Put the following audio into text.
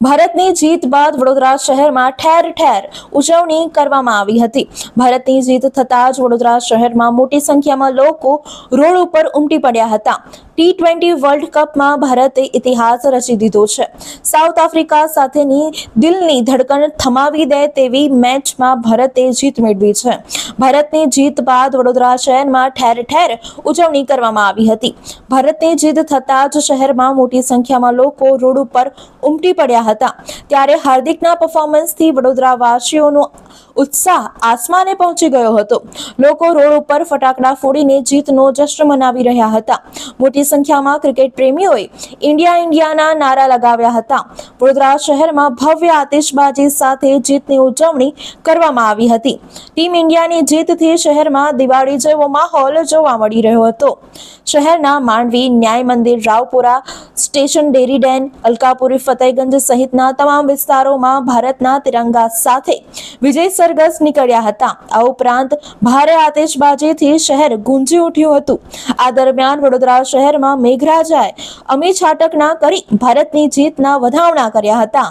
ભારતની જીત બાદ વડોદરા શહેરમાં ઠેર ઠેર ઉજવણી કરવામાં આવી હતી। ભારતની જીત થતાં જ વડોદરા શહેરમાં મોટી સંખ્યામાં લોકો રોડ ઉપર ઉમટી પડ્યા હતા। T20 વર્લ્ડ કપમાં ભારતે ઇતિહાસ રચી દીધો છે। સાઉથ આફ્રિકા સાથેની દિલની ધડકન થમાવી દે તેવી મેચમાં ભારતે જીત મેળવી છે। ભારતની જીત બાદ વડોદરા શહેરમાં ઠેર ઠેર ઉજવણી કરવામાં આવી હતી। ભારતની જીત થતાં જ શહેરમાં મોટી સંખ્યામાં લોકો રોડ ઉપર ઉમટી પડ્યા હતા। ત્યારે હાર્દિકના પરફોર્મન્સથી વડોદરા વાસીઓનો ઉત્સાહ આસમાને પહોંચી ગયો હતો। લોકો રોડ ઉપર ફટાકડા ફોડીને જીતનો જશ્ન મનાવી રહ્યા હતા। મોટી સંખ્યામાં ક્રિકેટ પ્રેમીઓએ ઇન્ડિયા ઇન્ડિયાના નારા લગાવ્યા હતા। વડોદરા શહેરમાં ભવ્ય આતિશબાજી સાથે જીતની ઉજવણી કરવામાં આવી હતી। ટીમ ઇન્ડિયાની જીતથી શહેરમાં દિવાળી જેવો માહોલ જોવા મળી રહ્યો હતો। શહેરના માંડવી, ન્યાય મંદિર, રાવપુરા સ્ટેશન, ડેરી ડેન, અલકાપુરી, ફતેહગંજ સહિતના તમામ વિસ્તારોમાં ભારતના તિરંગા સાથે વિજય સરઘસ નીકળ્યા હતા। આ ઉપરાંત ભારે આતિશબાજીથી શહેર ગુંજી ઉઠ્યું હતું। આ દરમિયાન વડોદરા શહેરમાં મેઘરાજાએ અમી છાટકણા કરી ભારતની જીતના વધામણા કર્યા હતા।